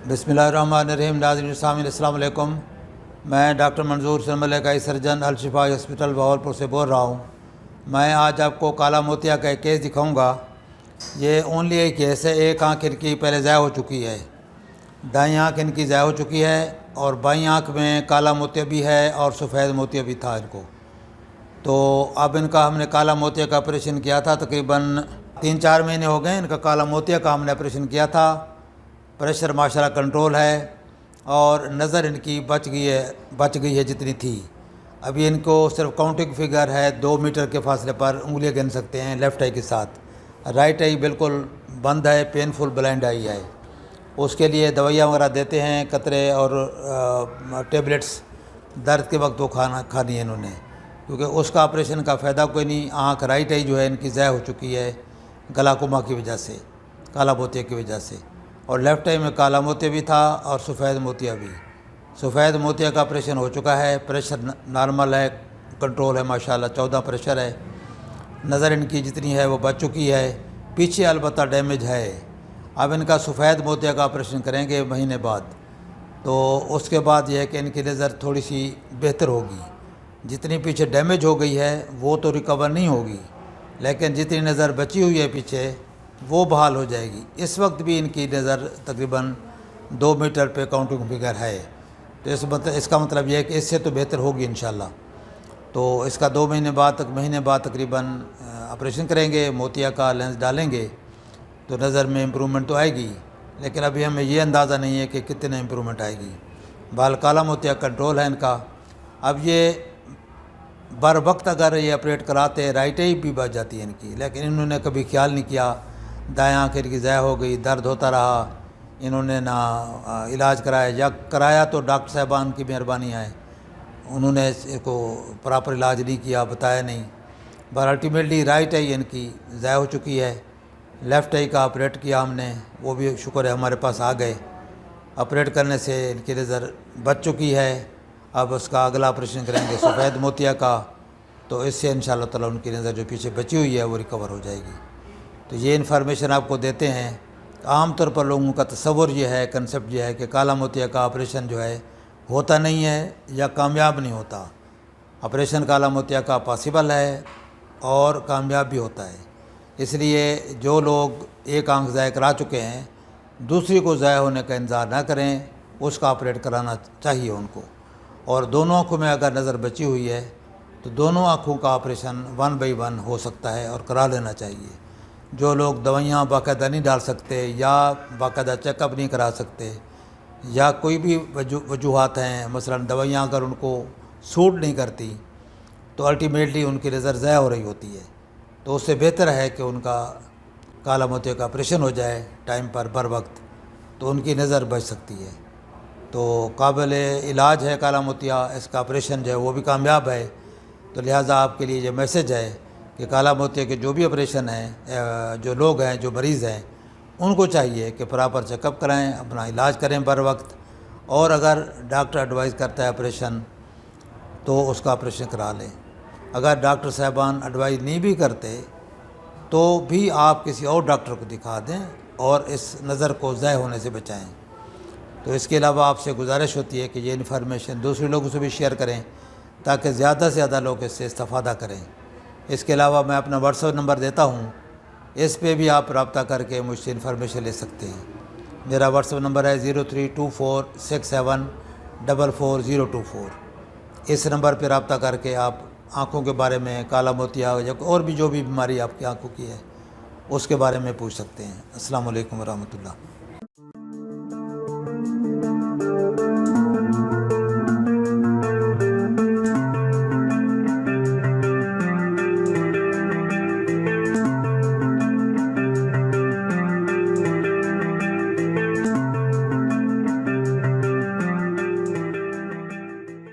बिस्मिल्लाहिर्रहमानिर्रहीम। नाज़रीन सामीन अस्सलाम वालेकुम। मैं डॉक्टर मंजूर सनमलिक आई सर्जन अल शिफा हॉस्पिटल बहावलपुर से बोल रहा हूँ। मैं आज आपको काला मोतिया का एक केस दिखाऊंगा। ये ओनली एक केस है। एक आँख इनकी पहले ज़ाय हो चुकी है, दाईं आँख इनकी ज़ाय हो चुकी है और बाईं आँख में काला मोतिया भी है और सफ़ेद मोतिया भी था इनको। तो अब इनका हमने काला मोतिया का ऑपरेशन किया था। तकरीबन 3-4 महीने हो गए इनका काला मोतिया का हमने ऑपरेशन किया था। प्रेशर माशाल्लाह कंट्रोल है और नज़र इनकी बच गई है जितनी थी। अभी इनको सिर्फ काउंटिंग फिगर है 2 मीटर के फासले पर उंगलियां गिन सकते हैं लेफ़्ट आई के साथ। राइट आई बिल्कुल बंद है, पेनफुल ब्लाइंड आई है। उसके लिए दवाइयाँ वगैरह देते हैं, कतरे और टेबलेट्स दर्द के वक्त वो खानी है इन्होंने, क्योंकि उसका ऑपरेशन का फ़ायदा कोई नहीं। आँख राइट आई जो है इनकी ज़ाय हो चुकी है ग्लाकोमा की वजह से, काला मोतिया की वजह से। और लेफ़्ट आई में काला मोतिया भी था और सफ़ेद मोतिया भी। सफ़ेद मोतिया का ऑपरेशन हो चुका है। प्रेशर नॉर्मल है, कंट्रोल है माशाल्लाह, 14 प्रेशर है। नज़र इनकी जितनी है वो बच चुकी है। पीछे अलबत्ता डैमेज है। अब इनका सफ़ेद मोतिया का ऑपरेशन करेंगे महीने बाद, तो उसके बाद यह है कि इनकी नज़र थोड़ी सी बेहतर होगी। जितनी पीछे डैमेज हो गई है वो तो रिकवर नहीं होगी, लेकिन जितनी नज़र बची हुई है पीछे वो बहाल हो जाएगी। इस वक्त भी इनकी नज़र तकरीबन 2 मीटर पे काउंटिंग फिगर है। तो इसका मतलब यह है कि इससे तो बेहतर होगी इंशाल्लाह। तो इसका 2 महीने बाद तकरीबन ऑपरेशन करेंगे, मोतिया का लेंस डालेंगे, तो नज़र में इम्प्रूवमेंट तो आएगी, लेकिन अभी हमें ये अंदाज़ा नहीं है कि कितने इम्प्रूवमेंट आएगी। बाल काला मोतिया कंट्रोल है इनका। अब ये बर वक्त अगर ये ऑपरेट कराते राइट आई भी बच जाती है इनकी, लेकिन इन्होंने कभी ख्याल नहीं किया। दाएँ आँख इनकी ज़ाय हो गई, दर्द होता रहा, इन्होंने ना इलाज कराया, या कराया तो डॉक्टर साहबान की मेहरबानी है, उन्होंने इसको प्रॉपर इलाज नहीं किया, बताया नहीं। पर अल्टीमेटली राइट आई इनकी ज़ाय हो चुकी है। लेफ़्ट आई का ऑपरेट किया हमने, वो भी शुक्र है हमारे पास आ गए। ऑपरेट करने से इनकी नज़र बच चुकी है। अब उसका अगला ऑपरेशन करेंगे सफ़ेद मोतिया का, तो इससे इंशाअल्लाह ताला उनकी नज़र जो पीछे बची हुई है वो रिकवर हो जाएगी। तो ये इन्फॉर्मेशन आपको देते हैं। आम तौर पर लोगों का तसव्वुर ये है, कंसेप्ट ये है कि काला मोतिया का ऑपरेशन जो है होता नहीं है या कामयाब नहीं होता। ऑपरेशन काला मोतिया का पॉसिबल है और कामयाब भी होता है। इसलिए जो लोग एक आंख ज़ाय करा चुके हैं, दूसरी को ज़ाय होने का इंतज़ार ना करें, उसका ऑपरेट कराना चाहिए उनको। और दोनों आँखों में अगर नज़र बची हुई है तो दोनों आँखों का ऑपरेशन 1 बाई 1 हो सकता है और करा लेना चाहिए। जो लोग दवाइयाँ बाकायदा नहीं डाल सकते या बाकायदा चेकअप नहीं करा सकते, या कोई भी वजूहात हैं, मसलन दवाइयाँ अगर उनको सूट नहीं करती, तो अल्टीमेटली उनकी नज़र ज़ाय हो रही होती है। तो उससे बेहतर है कि उनका काला मोतिया का ऑपरेशन हो जाए टाइम पर बर वक्त, तो उनकी नज़र बच सकती है। तो काबिल इलाज है काला मोतिया, इसका ऑपरेशन जो है वो भी कामयाब है। तो लिहाजा आपके लिए ये मैसेज है कि काला मोतिया के जो भी ऑपरेशन हैं, जो लोग हैं, जो मरीज़ हैं, उनको चाहिए कि प्रॉपर चेकअप कराएं, अपना इलाज करें बर वक्त, और अगर डॉक्टर एडवाइस करता है ऑपरेशन तो उसका ऑपरेशन करा लें। अगर डॉक्टर साहबान एडवाइस नहीं भी करते तो भी आप किसी और डॉक्टर को दिखा दें और इस नज़र को ज़ाय होने से बचाएँ। तो इसके अलावा आपसे गुजारिश होती है कि ये इन्फॉर्मेशन दूसरे लोगों से भी शेयर करें ताकि ज़्यादा से ज़्यादा लोग इससे इस्तेफ़ादा करें। इसके अलावा मैं अपना व्हाट्सएप नंबर देता हूँ, इस पे भी आप रब्ता करके मुझसे इन्फॉर्मेशन ले सकते हैं। मेरा व्हाट्सएप नंबर है 032467444024। इस नंबर पर रब्ता करके आप आँखों के बारे में, काला मोतिया या और भी जो भी बीमारी आपकी आँखों की है उसके बारे में पूछ सकते हैं। अस्सलाम वालेकुम रहमतुल्लाह।